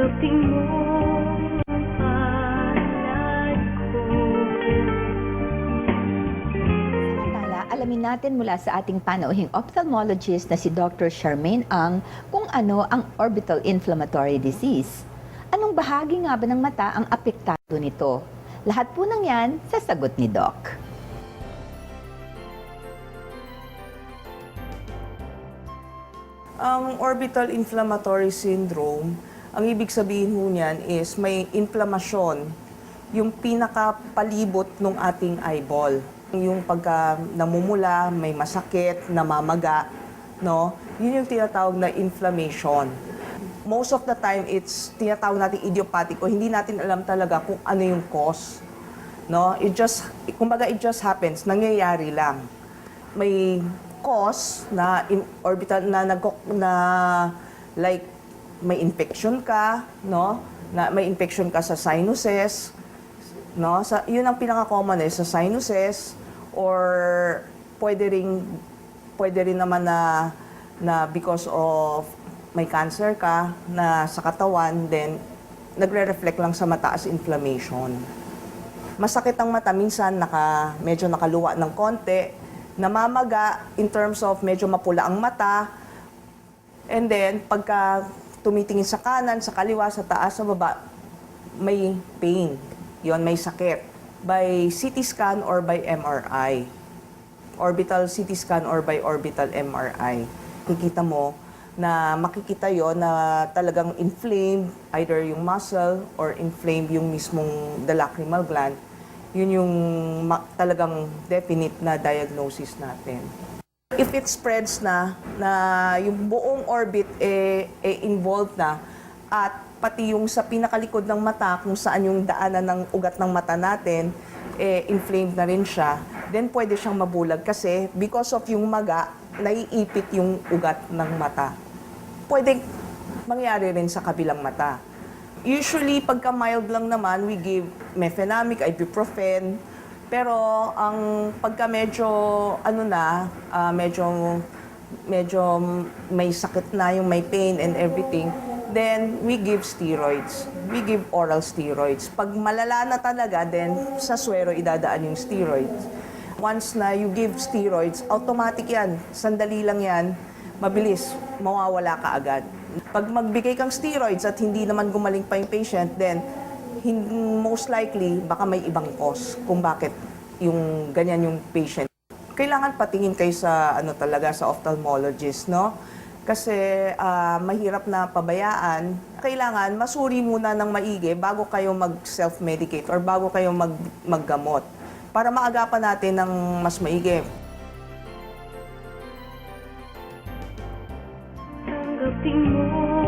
Tanggapin mo ang palad ko. Samantala, alamin natin mula sa ating panauhing ophthalmologist na si Dr. Charmaine Ang kung ano ang orbital inflammatory disease. Anong bahagi nga ba ng mata ang apektado nito? Lahat po ng yan sa sagot ni Doc. Ang orbital inflammatory syndrome, ang ibig sabihin ho niyan is may inflamasyon, yung pinakapalibot ng ating eyeball. Yung pagka namumula, may masakit, namamaga, no? Yun yung tinatawag na inflammation. Most of the time, it's tinatawag natin idiopathic o hindi natin alam talaga kung ano yung cause. No? Kumbaga, it just happens, nangyayari lang. May cause na orbital na like may infection ka, no? Na may infection ka sa sinuses, no? Yun ang pinaka-common sa sinuses or pwede rin naman na because of may cancer ka na sa katawan, then nagre-reflect lang sa mata as inflammation. Masakit ang mata, minsan medyo nakaluwa ng konti, namamaga in terms of medyo mapula ang mata, and then pagka tumitingin sa kanan, sa kaliwa, sa taas, sa baba, may pain. Yon, may sakit. By CT scan or by MRI. Orbital CT scan or by orbital MRI. Kikita mo na makikita yon na talagang inflamed, either yung muscle or inflamed yung mismong the lacrimal gland. Yun yung talagang definite na diagnosis natin. If it spreads na yung buong orbit involved na at pati yung sa pinakalikod ng mata kung saan yung daanan ng ugat ng mata natin, inflamed na rin siya, then pwede siyang mabulag kasi because of yung maga, naiipit yung ugat ng mata. Pwede mangyari rin sa kabilang mata. Usually, pagka mild lang naman, we give mefenamic, ibuprofen. Pero ang pagka medyo medyo may sakit na, yung may pain and everything, then we give steroids. We give oral steroids. Pag malala na talaga, then sa suwero idadaan yung steroids. Once na you give steroids, automatic yan. Sandali lang yan, mabilis, mawawala ka agad. Pag magbigay kang steroids at hindi naman gumaling pa yung patient, then most likely, baka may ibang cause kung bakit yung ganyan yung patient. Kailangan patingin kayo sa sa ophthalmologist, no? Kasi mahirap na pabayaan. Kailangan masuri muna ng maigi bago kayo mag-self-medicate or bago kayo maggamot para maagapan natin ng mas maigi. Tanggapin mo